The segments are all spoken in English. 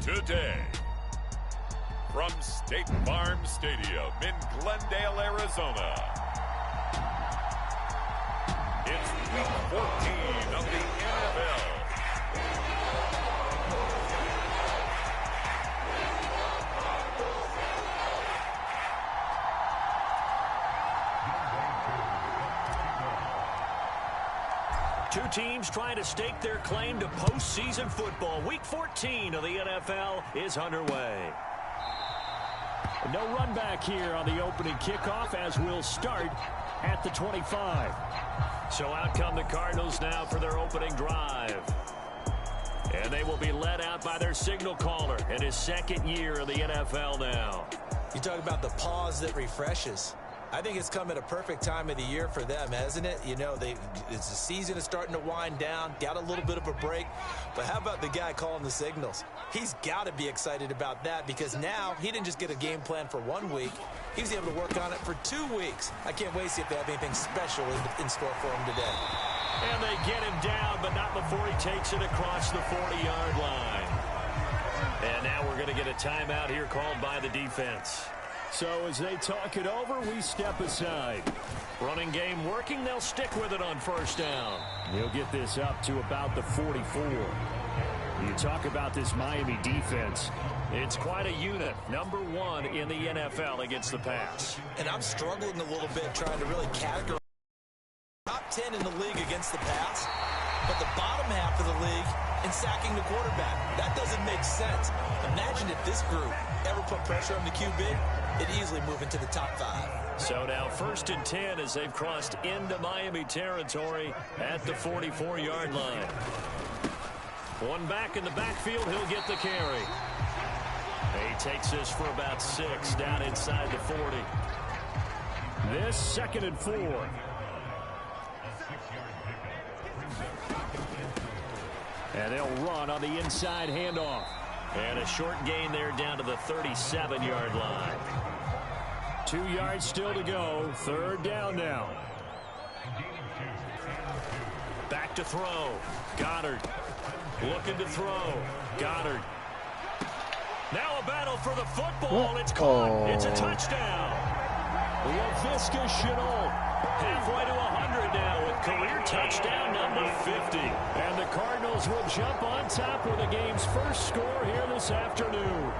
today. From State Farm Stadium in Glendale, Arizona, it's Week 14 of the NFL. Two teams trying to stake their claim to postseason football. Week 14 of the NFL is underway. No run back here on the opening kickoff as we'll start at the 25. So out come the Cardinals now for their opening drive. And they will be led out by their signal caller in his second year in the NFL now. You talk about the pause that refreshes. I think it's come at a perfect time of the year for them, hasn't it? You know, it's the season is starting to wind down, got a little bit of a break. But how about the guy calling the signals? He's got to be excited about that because now he didn't just get a game plan for 1 week. He was able to work on it for 2 weeks. I can't wait to see if they have anything special in store for him today. And they get him down, but not before he takes it across the 40-yard line. And now we're going to get a timeout here called by the defense. So as they talk it over, we step aside. Running game working, they'll stick with it on first down. He'll get this up to about the 44. You talk about this Miami defense. It's quite a unit. Number 1 in the NFL against the pass. And I'm struggling a little bit trying to really categorize. Top 10 in the league against the pass, but the bottom half of the league in sacking the quarterback. That doesn't make sense. Imagine if this group ever put pressure on the QB. It easily move into the top 5. So now 1st and 10 as they've crossed into Miami territory at the 44-yard line. One back in the backfield, he'll get the carry. He takes this for about 6 down inside the 40. This 2nd and 4. And they'll run on the inside handoff. And a short gain there down to the 37-yard line. 2 yards still to go. 3rd down now. Back to throw. Goddard looking to throw. Goddard. Now a battle for the football. It's caught. It's a touchdown. Laviska Shenault halfway to 100 now with career touchdown number 50. And the Cardinals will jump on top with the game's first score here this afternoon.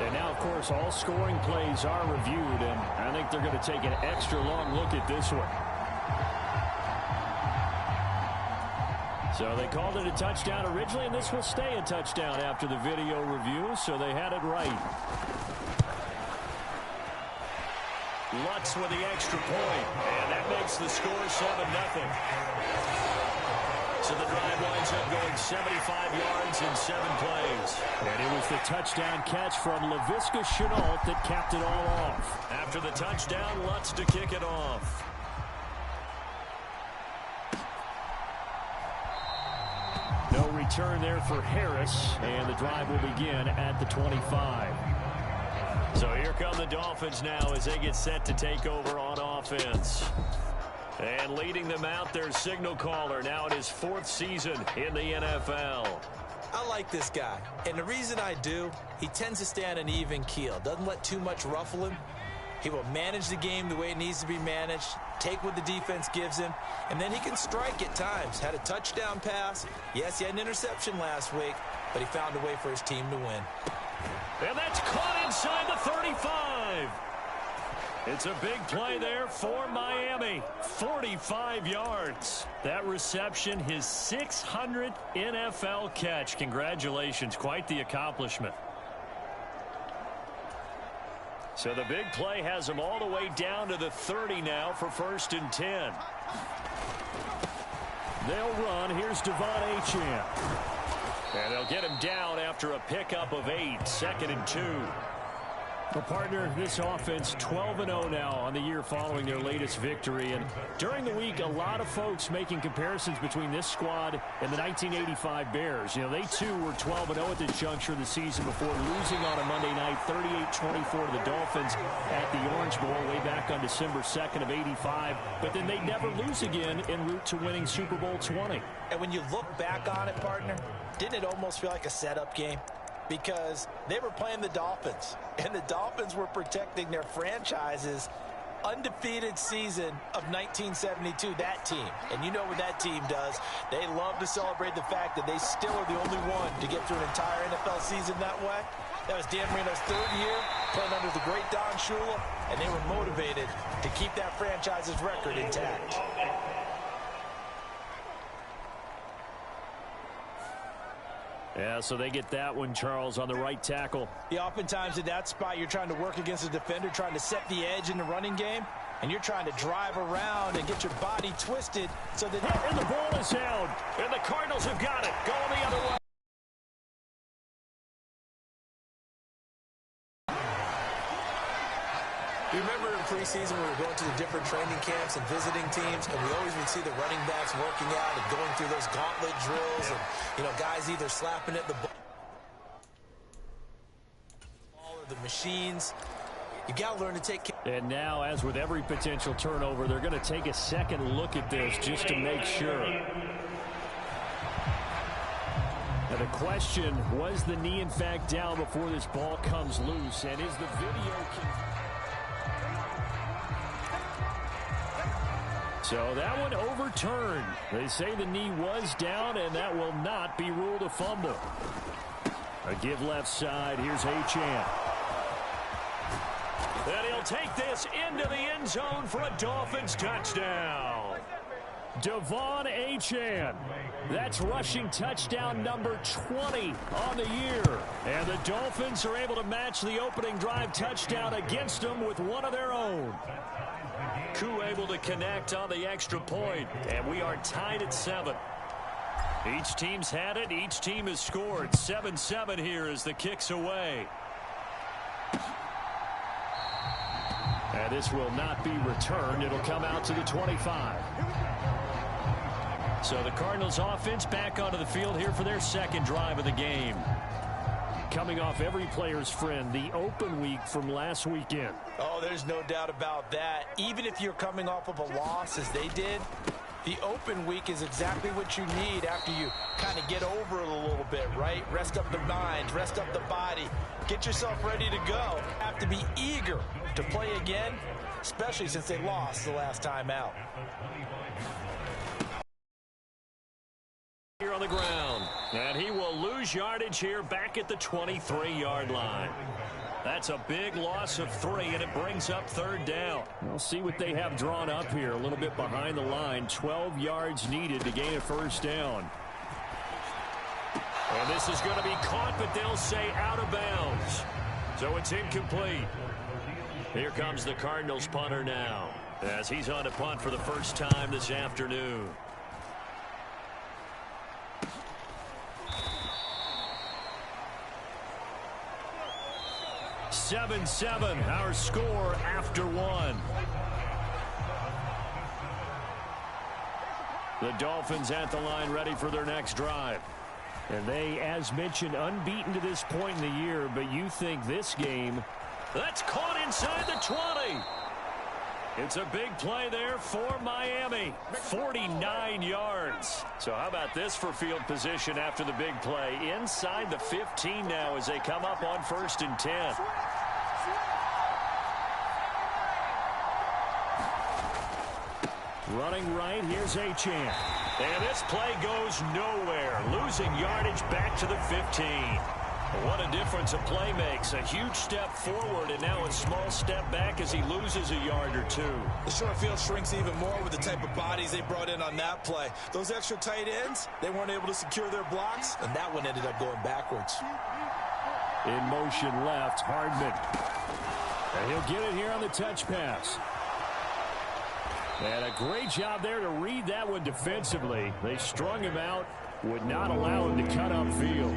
And now, of course, all scoring plays are reviewed, and I think they're going to take an extra long look at this one. So they called it a touchdown originally, and this will stay a touchdown after the video review, so they had it right. Lutz with the extra point, and that makes the score 7-0. So the drive winds up going 75 yards in 7 plays. And it was the touchdown catch from Laviska Shenault that capped it all off. After the touchdown, Lutz to kick it off. No return there for Harris, and the drive will begin at the 25. So here come the Dolphins now as they get set to take over on offense. And leading them out, their signal caller now in his 4th season in the NFL. I like this guy, and the reason I do, he tends to stay on an even keel. Doesn't let too much ruffle him. He will manage the game the way it needs to be managed, take what the defense gives him, and then he can strike at times. Had a touchdown pass. Yes, he had an interception last week, but he found a way for his team to win. And that's caught inside the 35. It's a big play there for Miami. 45 yards. That reception, his 600th NFL catch. Congratulations. Quite the accomplishment. So the big play has him all the way down to the 30 now for 1st and 10. They'll run. Here's Devon Achane. And they'll get him down after a pickup of 8. 2nd and 2. Well, partner, this offense 12-0 now on the year following their latest victory. And during the week, a lot of folks making comparisons between this squad and the 1985 Bears. You know, they too were 12-0 at this juncture of the season before losing on a Monday night 38-24 to the Dolphins at the Orange Bowl way back on December 2nd of 85. But then they never lose again en route to winning Super Bowl 20. And when you look back on it, partner, didn't it almost feel like a setup game? because they were playing the Dolphins, and the Dolphins were protecting their franchise's undefeated season of 1972, that team. And you know what that team does. They love to celebrate the fact that they still are the only one to get through an entire NFL season that way. That was Dan Marino's third year playing under the great Don Shula, and they were motivated to keep that franchise's record intact. Yeah, so they get that one, Charles, on the right tackle. Yeah, oftentimes in that spot, you're trying to work against a defender, trying to set the edge in the running game, and you're trying to drive around and get your body twisted so that... And the ball is held, and the Cardinals have got it. Going the other way. You remember in preseason we were going to the different training camps and visiting teams, and we always would see the running backs working out and going through those gauntlet drills, and, you know, guys either slapping at the ball or the machines. You got to learn to take care. And now, as with every potential turnover, they're going to take a second look at this just to make sure. Now the question, was the knee in fact down before this ball comes loose? And is the video... So that one overturned. They say the knee was down, and that will not be ruled a fumble. A give left side. Here's Achane. And he'll take this into the end zone for a Dolphins touchdown. Devon Achane. That's rushing touchdown number 20 on the year. And the Dolphins are able to match the opening drive touchdown against them with one of their own. Koo able to connect on the extra point, and we are tied at 7. Each team's had it. Each team has scored. 7-7 here as the kick's away. And this will not be returned. It'll come out to the 25. So the Cardinals offense back onto the field here for their second drive of the game. Coming off every player's friend, the open week from last weekend. Oh, there's no doubt about that. Even if you're coming off of a loss as they did, the open week is exactly what you need after you kind of get over it a little bit, right? Rest up the mind, rest up the body, get yourself ready to go. Have to be eager to play again, especially since they lost the last time out. Here on the ground, and he will lose yardage here back at the 23-yard line. That's a big loss of 3, and it brings up third down. We'll see what they have drawn up here. A little bit behind the line. 12 yards needed to gain a first down. And this is going to be caught, but they'll say out of bounds. So it's incomplete. Here comes the Cardinals punter now, as he's on to punt for the first time this afternoon. 7-7, our score after 1. The Dolphins at the line ready for their next drive. And they, as mentioned, unbeaten to this point in the year, but you think this game... That's caught inside the 20. It's a big play there for Miami. 49 yards. So how about this for field position after the big play? Inside the 15 now as they come up on 1st and 10. Running right, here's Achane. And this play goes nowhere. Losing yardage back to the 15. What a difference a play makes. A huge step forward and now a small step back as he loses a yard or two. The short field shrinks even more with the type of bodies they brought in on that play. Those extra tight ends, they weren't able to secure their blocks, and that one ended up going backwards. In motion left, Hardman. And he'll get it here on the touch pass. And a great job there to read that one defensively. They strung him out, would not allow him to cut upfield.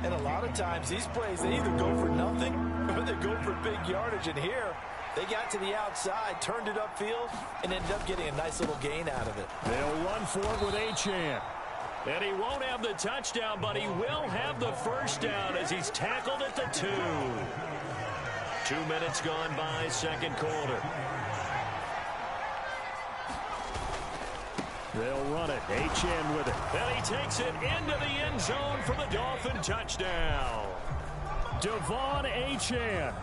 And a lot of times these plays, they either go for nothing or they go for big yardage. And here, they got to the outside, turned it upfield, and ended up getting a nice little gain out of it. They'll run for it with Achane. And he won't have the touchdown, but he will have the first down as he's tackled at the 2. 2 minutes gone by, second quarter. They'll run it. Achane with it. And he takes it into the end zone for the Dolphin touchdown. Devon Achane.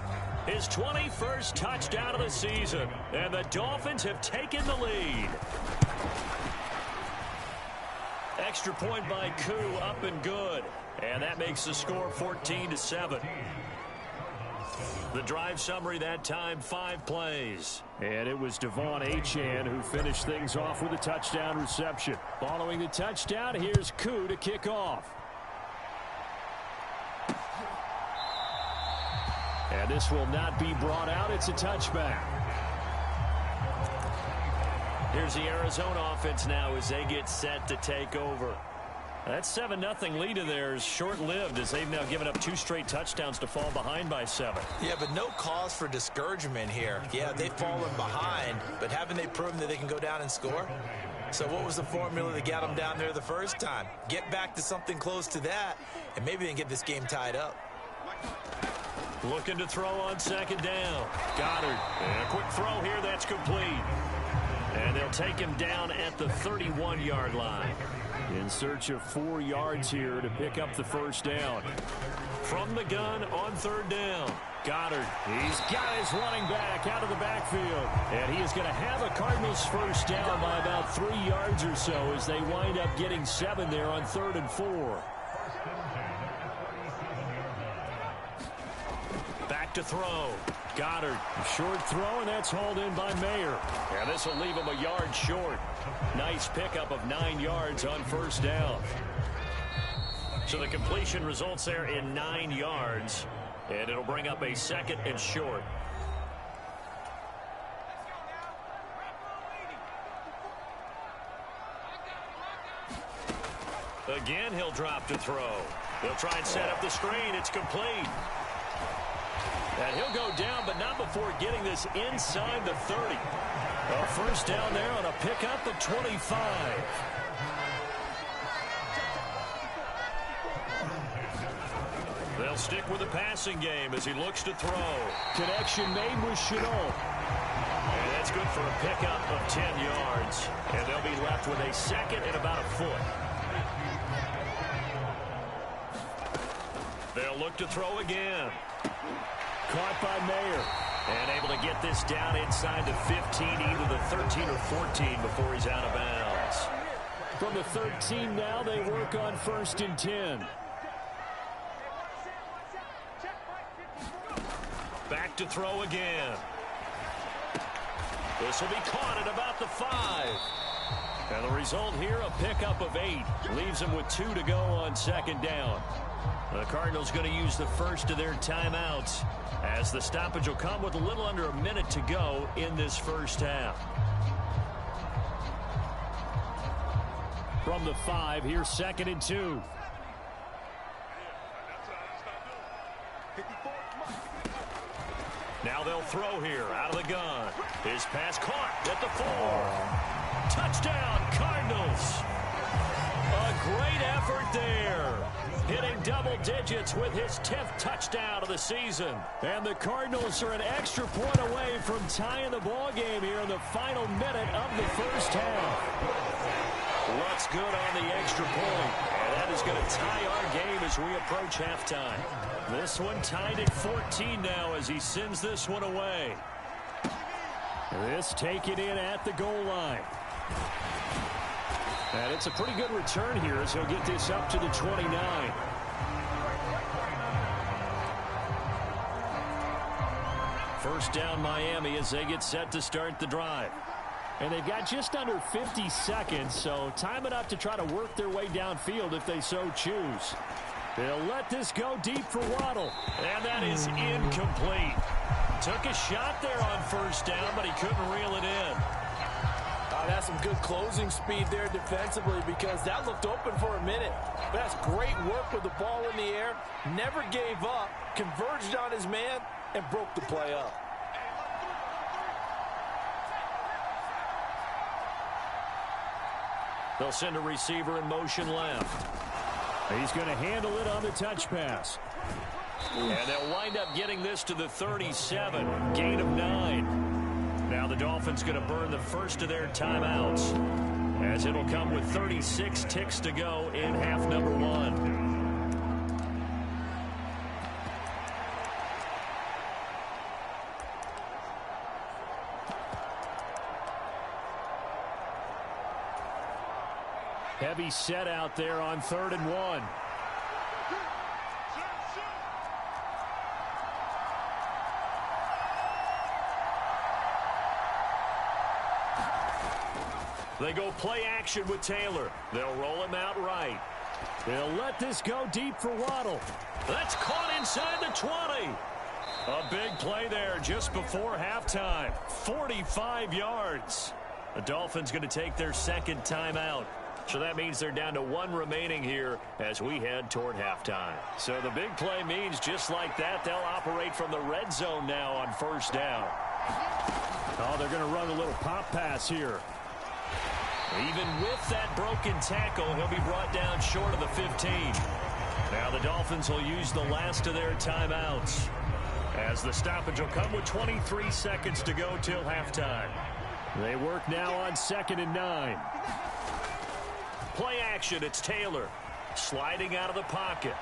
His 21st touchdown of the season. And the Dolphins have taken the lead. Extra point by Koo, up and good. And that makes the score 14-7. The drive summary that time, 5 plays. And it was Devon Achane who finished things off with a touchdown reception. Following the touchdown, here's Koo to kick off. And this will not be brought out. It's a touchback. Here's the Arizona offense now as they get set to take over. That 7-0 lead of theirs short-lived as they've now given up 2 straight touchdowns to fall behind by 7. Yeah, but no cause for discouragement here. Yeah, they've fallen behind, but haven't they proven that they can go down and score? So what was the formula that got them down there the first time? Get back to something close to that, and maybe they can get this game tied up. Looking to throw on second down. Goddard. And a quick throw here. That's complete. And they'll take him down at the 31-yard line. In search of 4 yards here to pick up the first down. From the gun on third down. Goddard. He's got his running back out of the backfield. And he is going to have a Cardinals first down by about 3 yards or so as they wind up getting 7 there on 3rd and 4. Back to throw. Goddard. Short throw, and that's hauled in by Mayer. And this will leave him a yard short. Nice pickup of 9 yards on first down. So the completion results there in 9 yards. And it'll bring up a 2nd and short. Again, he'll drop to throw. They'll try and set up the screen. It's complete. And he'll go down, but not before getting this inside the 30. A first down there on a pickup of 25. They'll stick with the passing game as he looks to throw. Connection made with Chenault. And that's good for a pickup of 10 yards. And they'll be left with a 2nd and about a foot. They'll look to throw again. Caught by Mayer. And able to get this down inside the 15, either the 13 or 14 before he's out of bounds. From the 13 now, they work on 1st and 10. Back to throw again. This will be caught at about the 5. And the result here, a pickup of 8. Leaves them with 2 to go on 2nd down. The Cardinals going to use the first of their timeouts as the stoppage will come with a little under a minute to go in this first half. From the 5, here's 2nd and 2. Now they'll throw here out of the gun. His pass caught at the 4. Touchdown, Cardinals. A great effort there. Hitting double digits with his 10th touchdown of the season. And the Cardinals are an extra point away from tying the ball game here in the final minute of the first half. Looks good on the extra point. And that is going to tie our game as we approach halftime. This one tied at 14 now as he sends this one away. This taken in at the goal line. And it's a pretty good return here as he'll get this up to the 29. First down Miami as they get set to start the drive. And they've got just under 50 seconds, so time enough to try to work their way downfield if they so choose. They'll let this go deep for Waddle. And that is incomplete. Took a shot there on first down, but he couldn't reel it in. That's some good closing speed there defensively because that looked open for a minute. But that's great work with the ball in the air. Never gave up, converged on his man, and broke the play up. They'll send a receiver in motion left. He's going to handle it on the touch pass. And they'll wind up getting this to the 37. Gain of 9. Now the Dolphins going to burn the first of their timeouts. as it'll come with 36 ticks to go in half number one. Heavy set out there on 3rd and 1. They go play action with Taylor. They'll roll him out right. They'll let this go deep for Waddle. That's caught inside the 20. A big play there just before halftime. 45 yards. The Dolphins going to take their second timeout. So that means they're down to 1 remaining here as we head toward halftime. So the big play means just like that, they'll operate from the red zone now on 1st down. Oh, they're going to run a little pop pass here. Even with that broken tackle, he'll be brought down short of the 15. Now the Dolphins will use the last of their timeouts, as the stoppage will come with 23 seconds to go till halftime. They work now on 2nd and 9. Play action, it's Taylor sliding out of the pocket.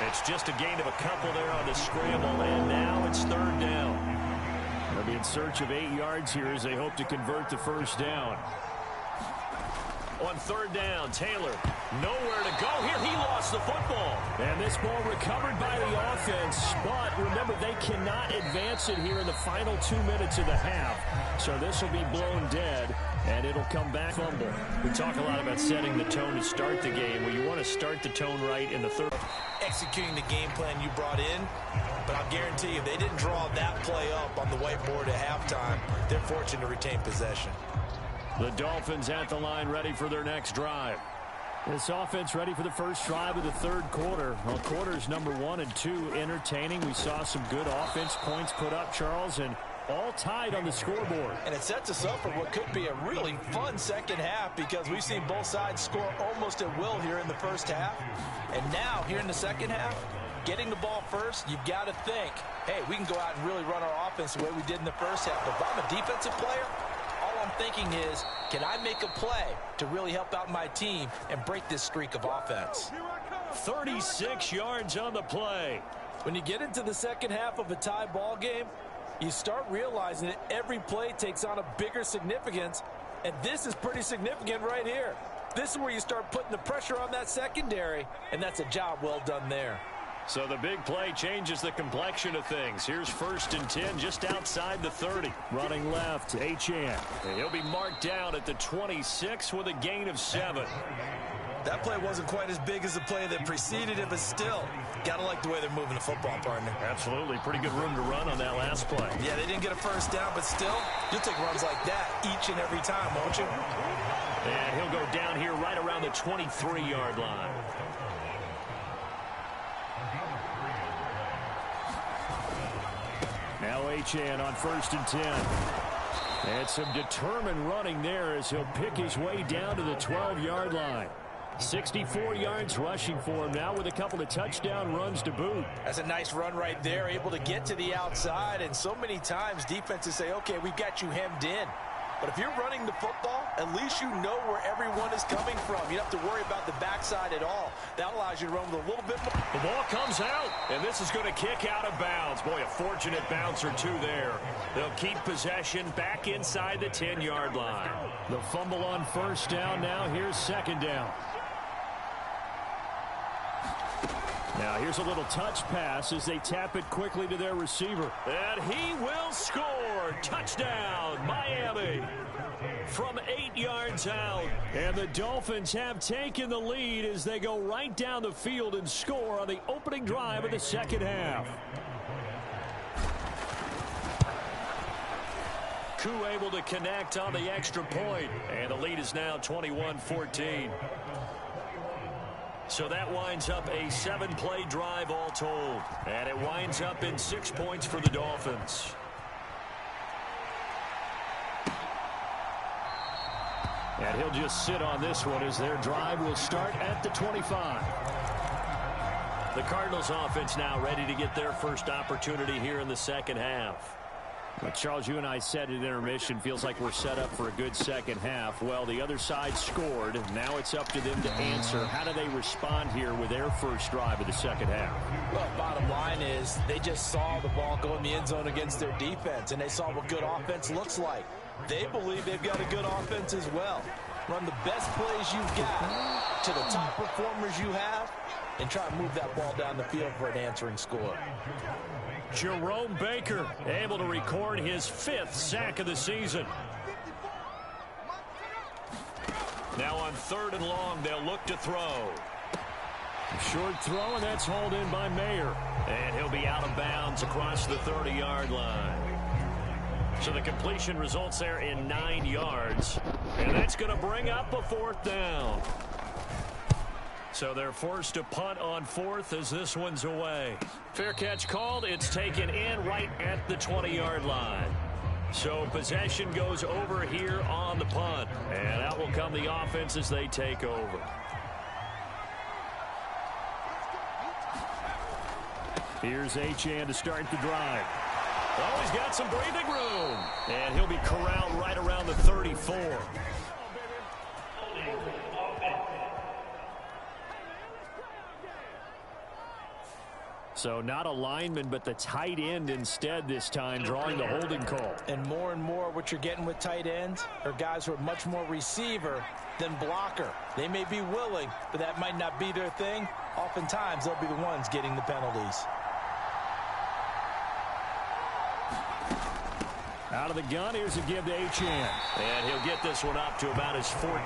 It's just a gain of a couple there on the scramble, and now it's 3rd down. They'll be in search of 8 yards here as they hope to convert the 1st down. On 3rd down, Taylor nowhere to go here. He lost the football. And this ball recovered by the offense. But remember, they cannot advance it here in the final 2 minutes of the half. So this will be blown dead, and it'll come back fumble. We talk a lot about setting the tone to start the game. Well, you want to start the tone right in the 3rd. Executing the game plan you brought in, but I'll guarantee you, if they didn't draw that play up on the whiteboard at halftime, they're fortunate to retain possession. The Dolphins at the line, ready for their next drive. This offense ready for the first drive of the 3rd quarter. Well, quarters number 1 and 2 entertaining. We saw some good offense points put up, Charles, and all tied on the scoreboard. And it sets us up for what could be a really fun second half, because we've seen both sides score almost at will here in the first half. And now, here in the second half, getting the ball first, you've got to think, hey, we can go out and really run our offense the way we did in the first half. But if I'm a defensive player, all I'm thinking is, can I make a play to really help out my team and break this streak of offense? 36 yards on the play. When you get into the second half of a tie ball game, you start realizing that every play takes on a bigger significance, and this is pretty significant right here. This is where you start putting the pressure on that secondary, and that's a job well done there. So the big play changes the complexion of things. Here's 1st and 10 just outside the 30. Running left, Achane. He'll be marked down at the 26 with a gain of 7. That play wasn't quite as big as the play that preceded it, but still, got to like the way they're moving the football, partner. Absolutely. Pretty good room to run on that last play. Yeah, they didn't get a first down, but still, you'll take runs like that each and every time, won't you? And he'll go down here right around the 23-yard line. Now Achane on 1st and 10. And some determined running there as he'll pick his way down to the 12-yard line. 64 yards rushing for him now with a couple of touchdown runs to boot. That's a nice run right there, able to get to the outside. And so many times defenses say, okay, we've got you hemmed in. But if you're running the football, at least you know where everyone is coming from. You don't have to worry about the backside at all. That allows you to run with a little bit more. The ball comes out, and this is going to kick out of bounds. Boy, a fortunate bounce or two there. They'll keep possession back inside the 10-yard line. The fumble on 1st down. Now here's 2nd down. Now here's a little touch pass as they tap it quickly to their receiver. And he will score. Touchdown, Miami. From 8 yards out. And the Dolphins have taken the lead as they go right down the field and score on the opening drive of the second half. Koo able to connect on the extra point. And the lead is now 21-14. So that winds up a 7-play drive all told. And it winds up in 6 points for the Dolphins. And he'll just sit on this one as their drive will start at the 25. The Cardinals offense now ready to get their first opportunity here in the second half. Well, Charles, you and I said at intermission, feels like we're set up for a good second half. Well, the other side scored. Now it's up to them to answer. How do they respond here with their first drive of the second half? Well, bottom line is they just saw the ball go in the end zone against their defense, and they saw what good offense looks like. They believe they've got a good offense as well. Run the best plays you've got to the top performers you have, and try to move that ball down the field for an answering score. Jerome Baker able to record his 5th sack of the season. Now on 3rd and long, they'll look to throw. A short throw, and that's hauled in by Mayer. And he'll be out of bounds across the 30-yard line. So the completion results there in 9 yards. And that's going to bring up a 4th down. So they're forced to punt on 4th as this one's away. Fair catch called. It's taken in right at the 20-yard line. So possession goes over here on the punt. And out will come the offense as they take over. Here's Achane to start the drive. Oh, he's got some breathing room. And he'll be corralled right around the 34. So not a lineman, but the tight end instead this time, drawing the holding call. And more what you're getting with tight ends are guys who are much more receiver than blocker. They may be willing, but that might not be their thing. Oftentimes, they'll be the ones getting the penalties. Out of the gun, here's a give to Achane. And he'll get this one up to about his 14.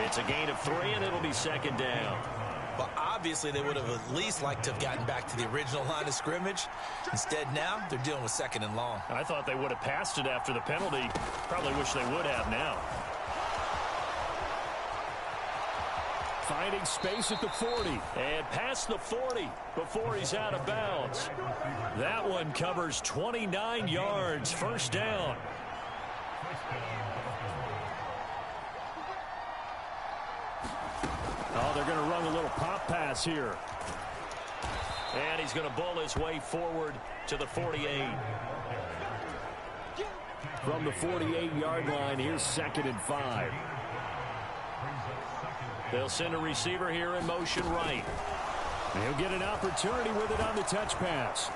It's a gain of 3, and it'll be 2nd down. But obviously, they would have at least liked to have gotten back to the original line of scrimmage. Instead, now, they're dealing with 2nd and long. I thought they would have passed it after the penalty. Probably wish they would have now. Finding space at the 40. And past the 40 before he's out of bounds. That one covers 29 yards. 1st down. Oh, they're going to run a little pop pass here. And he's going to bull his way forward to the 48. From the 48-yard line, here's 2nd and 5. They'll send a receiver here in motion right. And he'll get an opportunity with it on the touch pass.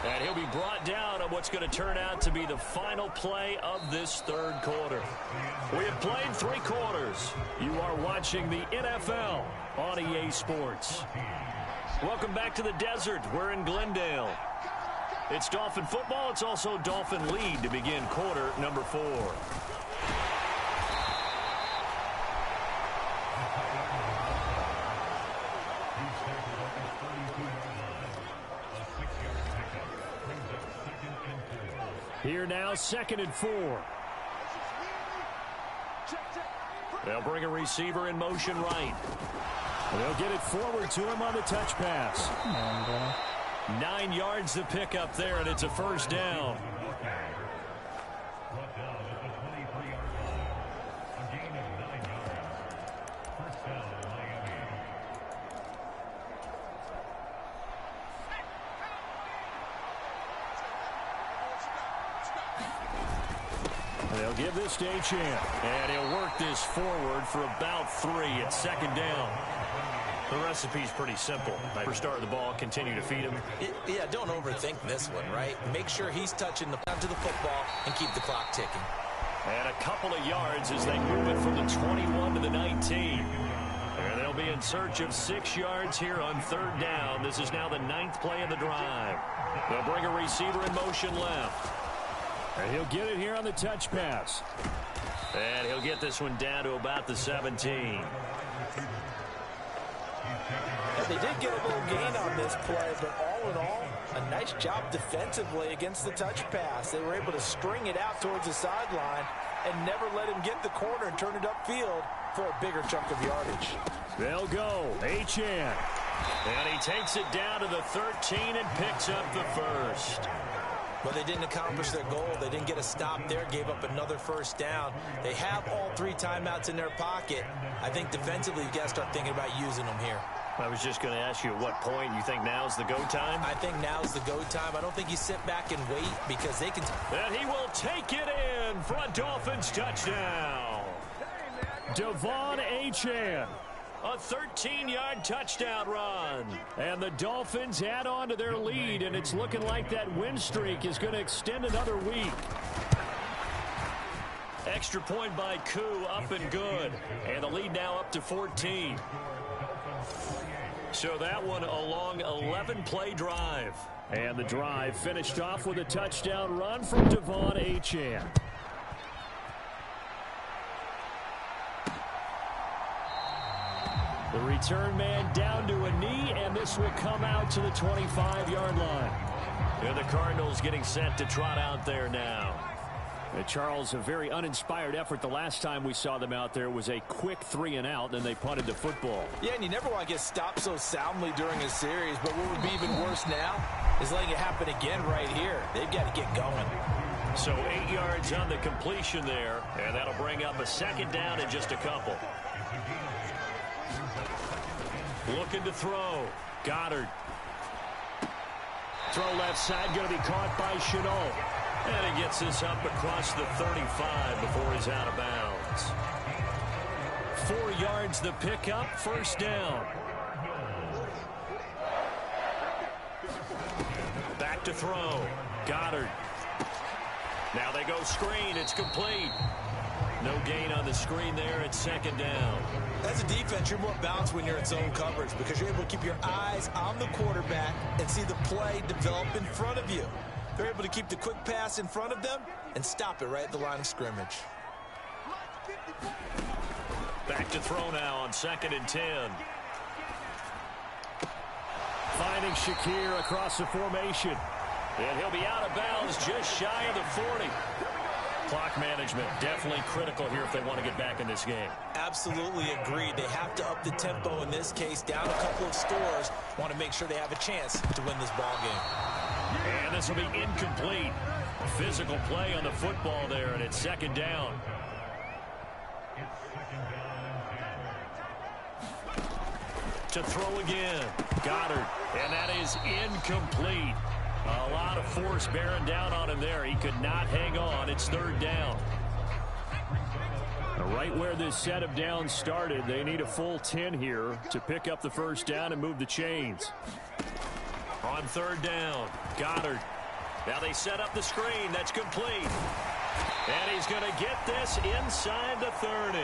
And he'll be brought down on what's going to turn out to be the final play of this 3rd quarter. We have played 3 quarters. You are watching the NFL on EA Sports. Welcome back to the desert. We're in Glendale. It's Dolphin football. It's also Dolphin lead to begin quarter number 4. Here now, 2nd and 4. They'll bring a receiver in motion right. They'll get it forward to him on the touch pass. 9 yards to pick up there, and it's a 1st down. They'll give this to Achane. And he'll work this forward for about 3 at 2nd down. The recipe's pretty simple. First start of the ball, continue to feed him. Yeah, don't overthink this one, right? Make sure he's touching the down to the football and keep the clock ticking. And a couple of yards as they move it from the 21 to the 19. And they'll be in search of 6 yards here on 3rd down. This is now the 9th play of the drive. They'll bring a receiver in motion left. And he'll get it here on the touch pass. And he'll get this one down to about the 17. And they did get a little gain on this play, but all in all, a nice job defensively against the touch pass. They were able to string it out towards the sideline and never let him get the corner and turn it upfield for a bigger chunk of yardage. They'll go. Achane. And he takes it down to the 13 and picks up the 1st. But they didn't accomplish their goal. They didn't get a stop there, gave up another 1st down. They have all 3 timeouts in their pocket. I think defensively, you've got to start thinking about using them here. I was just going to ask you at what point you think now's the go time? I think now's the go time. I don't think you sit back and wait because they can. And he will take it in for a Dolphins touchdown. Devon Achane. A 13-yard touchdown run. And the Dolphins add on to their lead, and it's looking like that win streak is going to extend another week. Extra point by Koo, up and good. And the lead now up to 14. So that one a long 11-play drive. And the drive finished off with a touchdown run from Devon Achane. The return man down to a knee, and this will come out to the 25-yard line. And the Cardinals getting set to trot out there now. Charles, a very uninspired effort the last time we saw them out there. Was a quick 3-and-out, and they punted the football. Yeah, and you never want to get stopped so soundly during a series, but what would be even worse now is letting it happen again right here. They've got to get going. So 8 yards on the completion there, and that'll bring up a second down in just a couple. Looking to throw. Goddard. Throw left side, going to be caught by Chenault. And he gets this up across the 35 before he's out of bounds. 4 yards the pickup, first down. Back to throw. Goddard. Now they go screen. It's complete. No gain on the screen there. It's second down. As a defense, you're more balanced when you're in zone coverage because you're able to keep your eyes on the quarterback and see the play develop in front of you. They're able to keep the quick pass in front of them and stop it right at the line of scrimmage. Back to throw now on 2nd and 10. Finding Shakir across the formation. And he'll be out of bounds just shy of the 40. Clock management definitely critical here if they want to get back in this game. Absolutely agreed. They have to up the tempo in this case, down a couple of scores. Want to make sure they have a chance to win this ball game. And this will be incomplete. Physical play on the football there, and it's second down. To throw again. Goddard. And that is incomplete. A lot of force bearing down on him there. He could not hang on. It's third down. Right where this set of downs started, they need a full 10 here to pick up the first down and move the chains. On third down, Goddard. Now they set up the screen. That's complete. And he's going to get this inside the 30.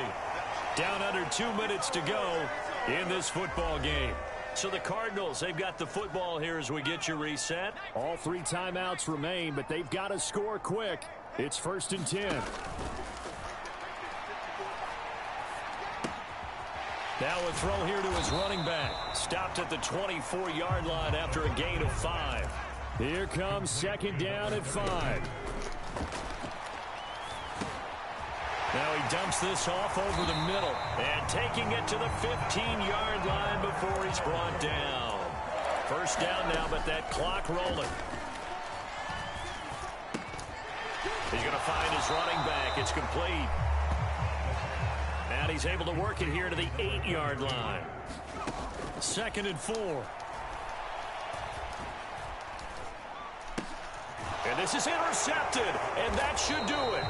Down under 2 minutes to go in this football game. So the Cardinals, they've got the football here as we get you reset. All 3 timeouts remain, but they've got to score quick. It's 1st and 10. Now a throw here to his running back. Stopped at the 24-yard line after a gain of 5. Here comes second down at 5. Now he dumps this off over the middle and taking it to the 15-yard line before he's brought down. First down now, but that clock rolling. He's going to find his running back. It's complete. And he's able to work it here to the 8-yard line. 2nd and 4. And this is intercepted, and that should do it.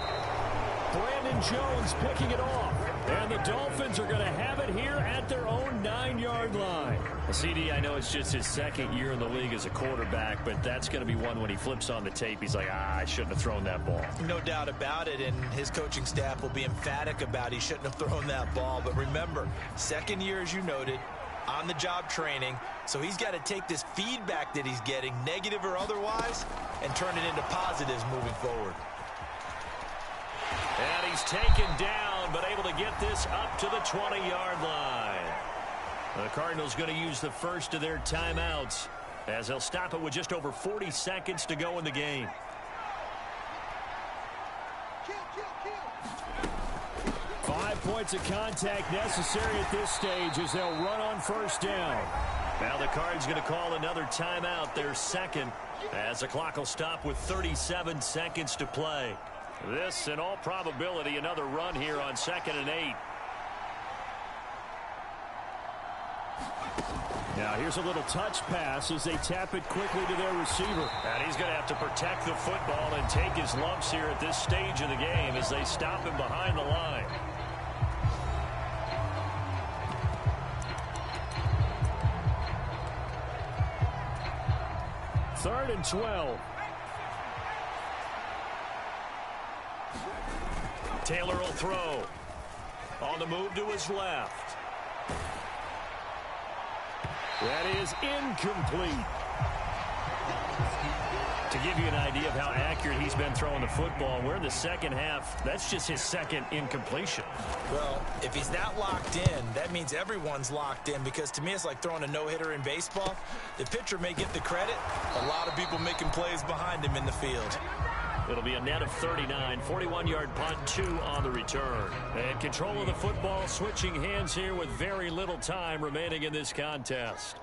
Brandon Jones picking it off. And the Dolphins are going to have it here at their own 9-yard line. CD, I know it's just his second year in the league as a quarterback, but that's going to be one when he flips on the tape. He's like, I shouldn't have thrown that ball. No doubt about it, and his coaching staff will be emphatic about he shouldn't have thrown that ball. But remember, second year, as you noted, on-the-job training, so he's got to take this feedback that he's getting, negative or otherwise, and turn it into positives moving forward. And he's taken down, but able to get this up to the 20-yard line. The Cardinals going to use the first of their timeouts as they'll stop it with just over 40 seconds to go in the game. Five points of contact necessary at this stage as they'll run on first down. Now the Cards going to call another timeout, their second, as the clock will stop with 37 seconds to play. This, in all probability, another run here on 2nd and 8. Now here's a little touch pass as they tap it quickly to their receiver. And he's going to have to protect the football and take his lumps here at this stage of the game as they stop him behind the line. Third and 12. Taylor will throw. On the move to his left. That is incomplete. To give you an idea of how accurate he's been throwing the football, we're in the second half. That's just his second incompletion. Well, if he's not locked in, that means everyone's locked in, because to me it's like throwing a no-hitter in baseball. The pitcher may get the credit. A lot of people making plays behind him in the field. It'll be a net of 39, 41-yard punt, 2 on the return. And control of the football switching hands here with very little time remaining in this contest.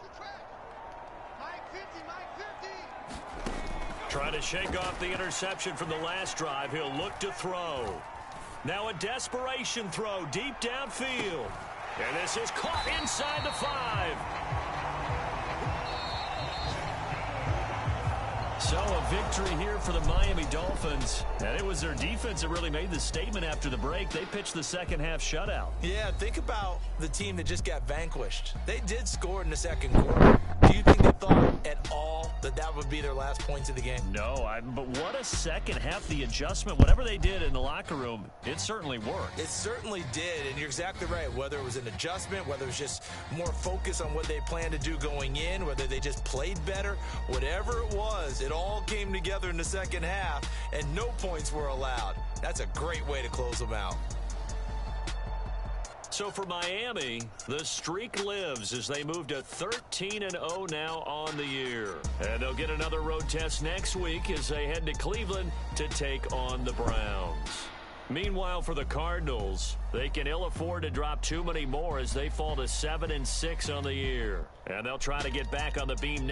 Trying to shake off the interception from the last drive. He'll look to throw. Now a desperation throw deep downfield. And this is caught inside the 5. So a victory here for the Miami Dolphins. And it was their defense that really made the statement after the break. They pitched the second half shutout. Yeah, think about the team that just got vanquished. They did score in the second quarter. Do you think they thought at all that that would be their last points of the game? No, but what a second half. The adjustment, whatever they did in the locker room, it certainly worked. It certainly did, and you're exactly right. Whether it was an adjustment, whether it was just more focus on what they planned to do going in, whether they just played better, whatever it was, it all came together in the second half, and no points were allowed. That's a great way to close them out. So for Miami, the streak lives as they move to 13-0 now on the year. And they'll get another road test next week as they head to Cleveland to take on the Browns. Meanwhile, for the Cardinals, they can ill afford to drop too many more as they fall to 7-6 on the year. And they'll try to get back on the beam.